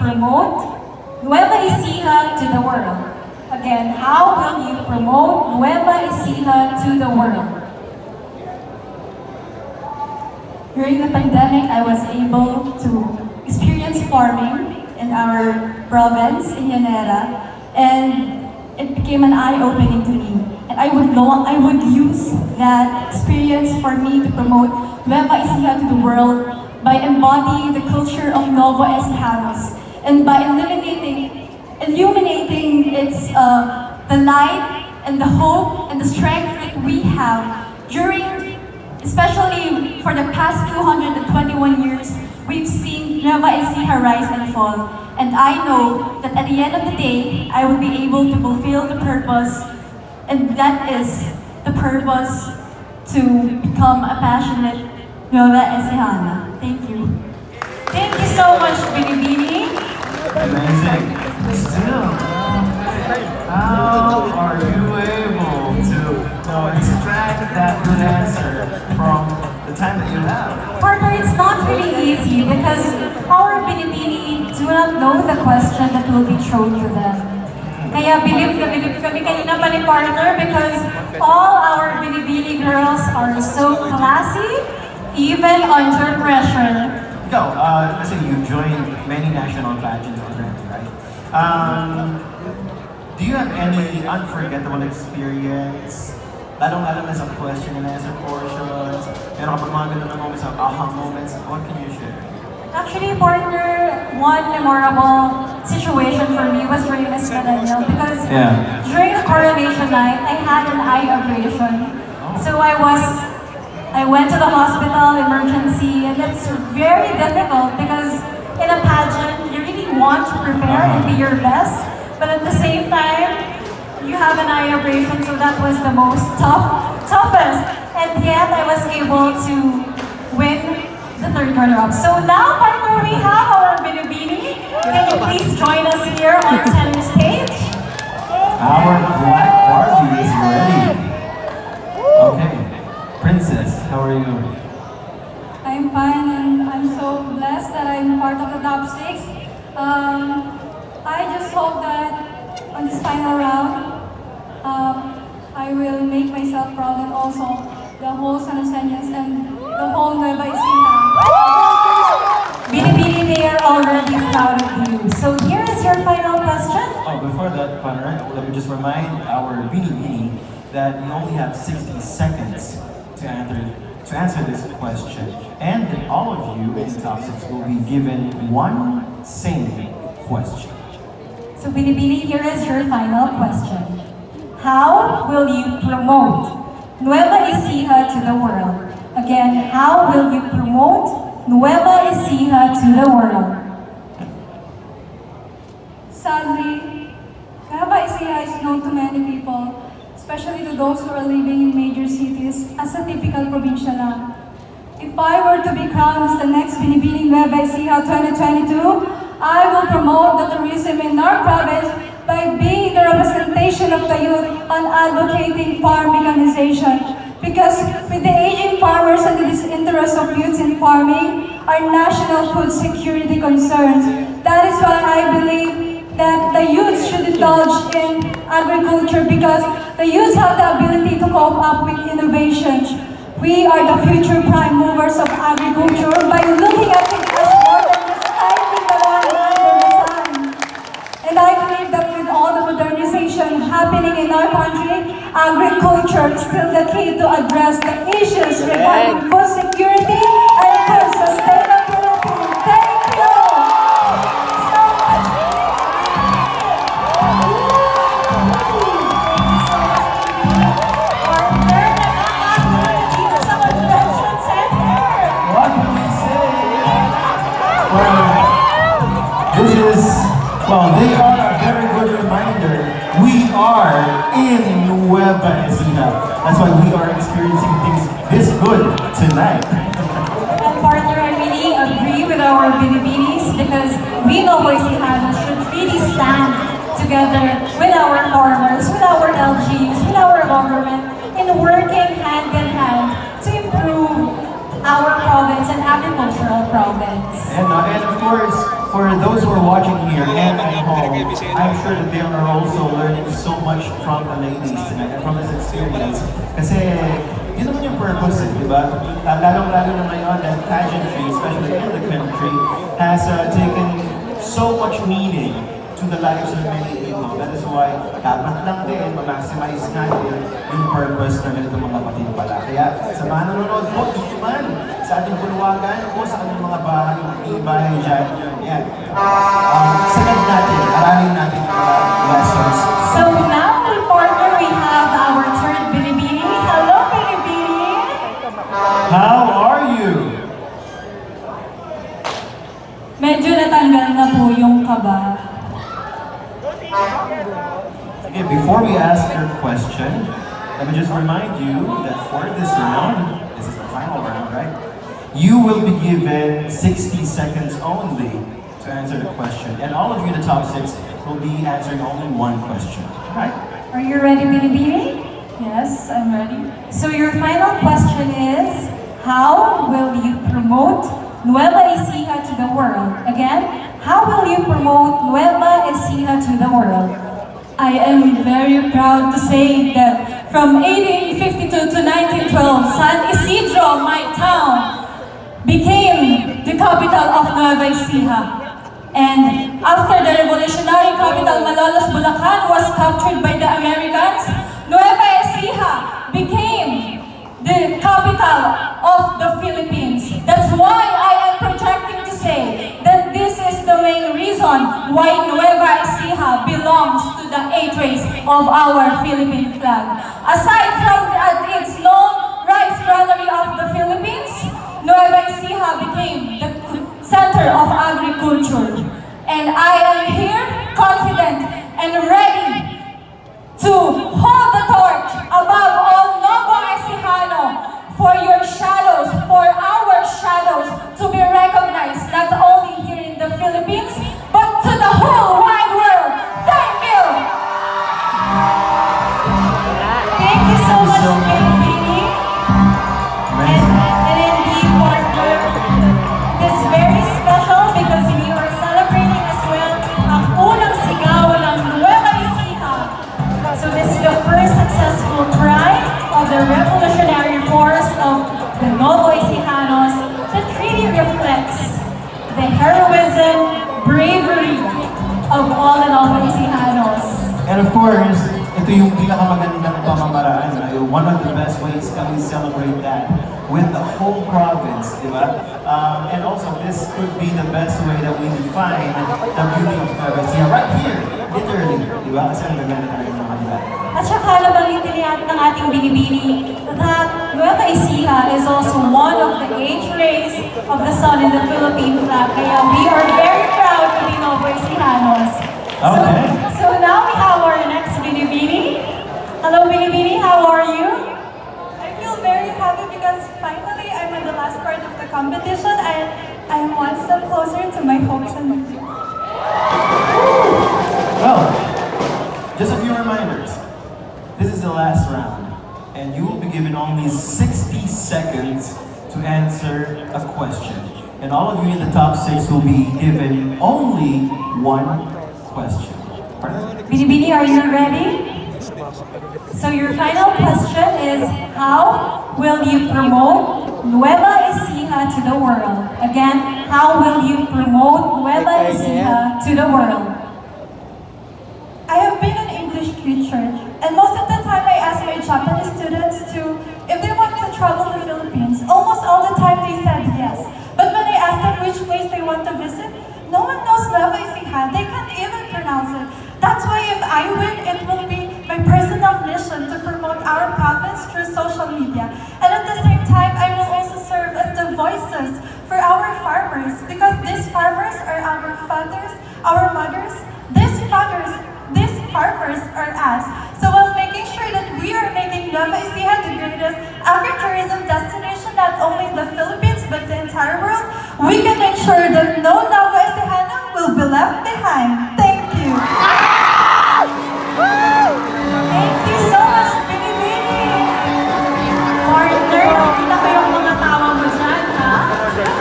promote Nueva Ecija to the world? Again, how will you promote Nueva Ecija to the world? During the pandemic, I was able to experience farming in our province, in Llanera, and it became an eye-opening to me. And I would use that experience for me to promote Nueva Ecija to the world by embodying the culture of Novo Ecijanos and by illuminating its the light and the hope and the strength that we have during, especially for the past 221 years, we've seen Nueva Ecija rise and fall. And I know that at the end of the day, I will be able to fulfill the purpose, and that is the purpose to become a passionate Nueva Ecijana. Thank you. Thank you so much, Binibining. Amazing. Still, how are you able to extract that good answer from the time that you have? Partner, it's not really easy because our Binibini do not know the question that will be thrown to them. Kaya believe na believe kami kanina pa ni partner because all our Binibini girls are so classy, even under pressure. Go, let's say you joined many national pageants already, right? Do you have any unforgettable experience? Lalong-lalo na sa question and answer portions. Meron ka pa mga ganun na moments, aha moments. What can you share? Actually, partner, one memorable situation for me was during Miss Millennial because during the coronation night, I had an eye abrasion. So I went to the hospital, emergency, and it's very difficult because in a pageant, you really want to prepare and be your best, but at the same time, you have an eye abrasion, so that was the most toughest. And yet, I was able to win the third runner-up. So now, partner, we have our Binibini. Can you please join us here on center stage? Our Black Barbie is ready. Okay, Princess, how are you? I'm fine and I'm so blessed that I'm part of the top 6. I just hope that on this final round, I will make myself proud and also the whole San Joseñas and the whole Nueva Ecija. Binibini, they are already proud of you. So here is your final question. Oh, before that, partner, let me just remind our Binibini that you only have 60 seconds to answer this question. And all of you in the top 6 will be given one same question. So Binibini, here is your final question. How will you promote Nueva Ecija to the world? Again, how will you promote Nueva Ecija to the world? Sadly, Nueva Ecija is known to many people, especially to those who are living in major cities, as a typical provincial lang. If I were to be crowned as the next Binibining Nueva Ecija 2022, I will promote the tourism in our province by being the representation of the youth and advocating farm mechanization. Because with the aging farmers and the disinterest of youths in farming are national food security concerns. That is why I believe that the youth should indulge in agriculture because the youth have the ability to cope up with innovations. We are the future prime movers of agriculture by looking at it as more than just finding the one under the sun. And I believe that with all the modernization happening in our country, agriculture is still the key to address the issues regarding food security and food sustainability. Thank you so much. What can we say? They are a very good reminder. We are in Nueva Ecija. That's why we are experiencing things this good tonight. And partner, I really agree with our Binibinis because we know Ecijanos should really stand together with our farmers, with our LGs, with our government in working hand in hand to improve our province and agricultural province. And of course, for those who are watching here and at home, I'm sure that they are also learning so much from the ladies tonight and from this experience. Kasi yun naman yung purpose, di ba? Lalong-lalo na ngayon that pageantry, especially in the country, has taken so much meaning to the lives of many people. That is why dapat lang din ma-maximize natin yung purpose ng ganitong mga patimpala. Kaya sa mga nanonood po, dito man sa ating bulwagan o sa ating mga bahay dyan, yan. Sagad natin, aralin natin yung mga lessons. So now, my partner, we have our third Binibini. Hello, Binibini! How are you? Medyo natanggal na po yung kaba. Okay, before we ask your question, let me just remind you that for this round, this is the final round, right? You will be given 60 seconds only to answer the question. And all of you in the top 6 will be answering only one question. Alright? Are you ready, Binibini? Yes, I'm ready. So your final question is, how will you promote Nueva Ecija to the world? Again, how will you promote Nueva Ecija to the world? I am very proud to say that from 1852 to 1912, San Isidro, my town, became the capital of Nueva Ecija. And after the revolutionary capital Malolos, Bulacan was captured by the Americans, Nueva Ecija became the capital of the Philippines. That's why I am projecting to say that this is the main reason why Nueva Ecija belongs to the 8 race of our Philippine flag. Aside from its known rice granary of the Philippines, Nueva Ecija became the center of agriculture. And I am here confident and ready to hold the torch above all Novo Ecijano for your shadows, for our shadows to be recognized not only here in the Philippines, but to the whole wide world. Thank you! Thank you so much, Binibini. And indeed, partner, it's very special because we are celebrating as well ang unang sigawan ng Nueva Ecija. So this is the first successful pride of the revolutionary force of the Novo Ecijanos that really reflects the heroism, bravery of all the Novo Ecijanos. And of course, ito yung pinakamagandang pamamaraan. One of the best ways that we celebrate that with the whole province, di ba? And also, this could be the best way that we define the beauty of Nueva Ecija right here, literally, di ba? Kasi ang gaganda talaga ng mga nila. At saka nabanggit ng ating Binibini that Nueva Ecija is also one of the 8 rays of the sun in the Philippine flag. Kaya we are very proud to be Novo Ecijanos. Okay. So now we have our next Binibini. Hello Binibini, how are you? I feel very happy because finally I'm in the last part of the competition and I am one step closer to my hopes and dreams. Well, just a few reminders. This is the last round, and you will be given only 60 seconds to answer a question. And all of you in the top 6 will be given only one question. Binibini, are you ready? So your final question is, how will you promote Nueva Ecija to the world? Again, how will you promote Nueva Ecija to the world? I have been an English teacher, and most of the time I ask my Japanese students if they want to travel to the Philippines. Almost all the time they said yes. But when I ask them which place they want to visit, no one knows Nueva Ecija. They can't even pronounce it. That's why if I win, it will be my personal mission to promote our province through social media. And at the same time, I will also serve as the voices for our farmers, because these farmers are our fathers, our mothers. These farmers are us. So while making sure that we are making Nueva Ecija the greatest agritourism destination, not only in the Philippines but the entire world, we can make sure that no Nueva Ecijano will be left behind. Thank you. Thank you so much, Binibini! Partner, nakita ko yung mga tawa mo dyan, ha?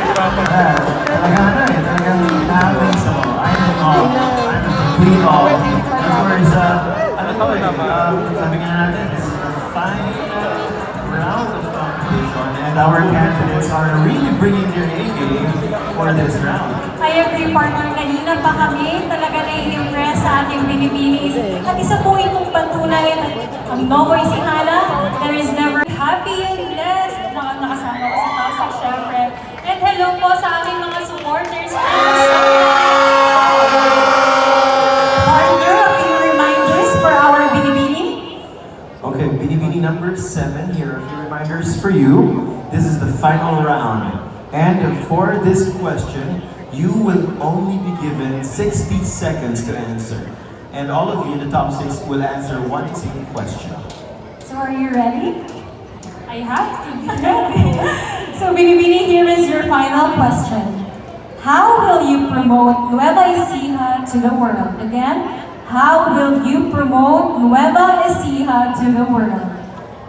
Talagang talagang namin sa complete all. Of course, ano to sabi nga natin, this is the final round of competition and our candidates are really bringing their A game for this round. I agree, partner. Kanina pa kami talaga nai-impress sa ating Binibinis. At isa po itong patunay na ang Novoy Ecija, there is never Happy and blessed mga nakasama ko sa Tausa, syempre. And hello po sa aking mga supporters. partner, a few reminders for our Binibini. Okay, Binibining number 7, here are a few reminders for you. This is the final round. And for this question, you will only be given 60 seconds to answer. And all of you in the top 6 will answer one single question. So are you ready? I have to be ready. So Binibini, here is your final question. How will you promote Nueva Ecija to the world? Again, how will you promote Nueva Ecija to the world?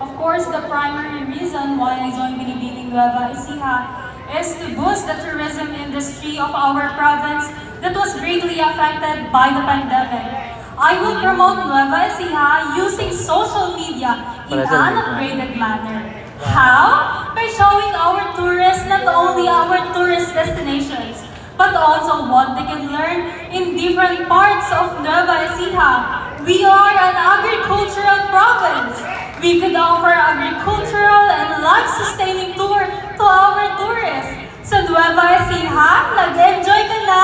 Of course, the primary reason why I joined Binibining Nueva Ecija is to boost the tourism industry of our province that was greatly affected by the pandemic. I will promote Nueva Ecija using social media in an upgraded manner. How? By showing our tourists not only our tourist destinations, but also what they can learn in different parts of Nueva Ecija. We are an agricultural province. We could offer agricultural and life-sustaining tour to our tourists. Sa Nueva Ecija, nag-enjoy ka na,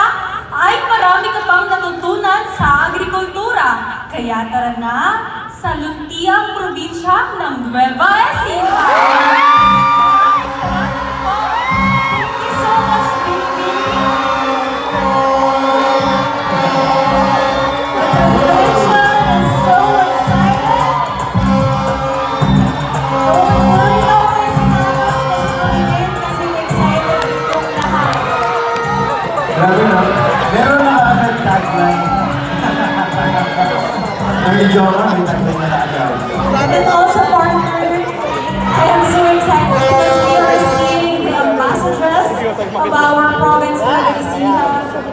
ay marami ka pang natutunan sa agrikultura. Kaya tara na sa luntiang probinsya ng Nueva Ecija. Thank you so much, Binibini. The competition is so excited. Don't worry, always happens kasi kami kasi excited itong lahat. Grabe no? Meron na agad tagline. Medyo may tagline na agad. And also, partner, I am so excited because we are seeing the ambassadors of our province, Nueva Ecija.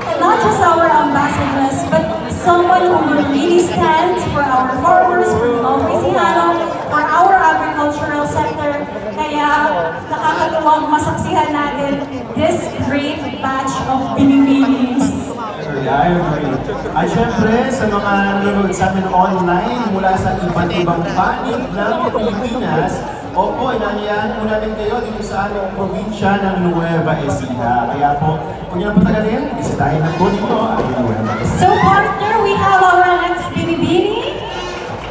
And not just our ambassadors, but someone who will really stand for our farmers, for the Nueva Ecija, for our agricultural sector. Kaya nakakatuwang masaksihan natin this great batch of Binibinis. I agree. At syempre, sa mga nanonood sa amin online mula sa iba't ibang panig ng Pilipinas, opo, inanyayahan po namin kayo dito sa aming probinsya ng Nueva Ecija. Kaya po, kung nyo na patagalin, bisitahin na po dito ang Nueva Ecija. So partner, we have our next Binibini,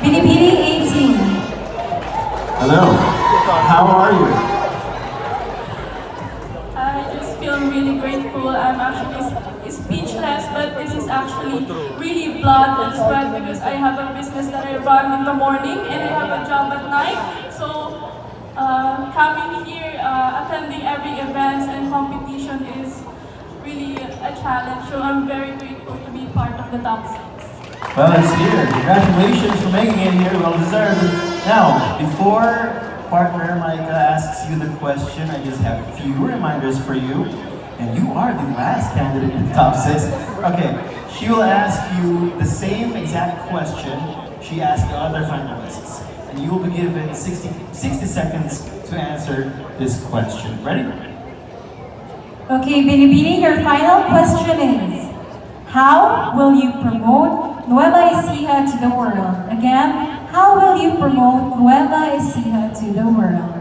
Binibini 18. Hello, how are you? I just feel really grateful. I'm actually speechless, but this is actually really blood and sweat because I have a business that I run in the morning and I have a job at night. So coming here, attending every event and competition is really a challenge. So I'm very grateful to be part of the top 6. Well, it's here. Congratulations for making it here. Well deserved. Now, before partner Micah asks you the question, I just have a few reminders for you. And you are the last candidate in the top 6. Okay, she will ask you the same exact question she asked the other finalists. And you will be given 60 seconds to answer this question. Ready? Okay, Binibini, your final question is, how will you promote Nueva Ecija to the world? Again, how will you promote Nueva Ecija to the world?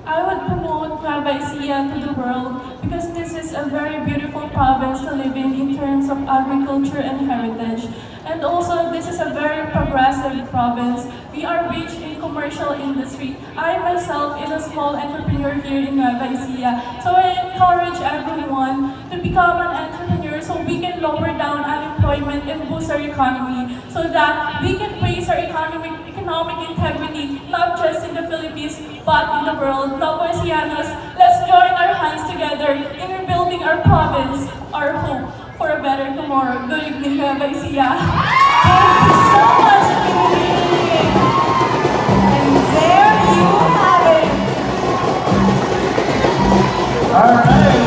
I would promote Nueva Ecija to the world because this is a very beautiful province to live in terms of agriculture and heritage. And also, this is a very progressive province. We are rich in commercial industry. I myself is a small entrepreneur here in Nueva Ecija. So I encourage everyone to become an entrepreneur so we can lower down unemployment and boost our economy so that we can raise our economic integrity, not just in the Philippines, but in the world. Nueva Ecianos, let's join our hands together in rebuilding our province, our hope for a better tomorrow. Good evening, Nueva Ecija. Thank you so much, Binibini. And there you have it. All right.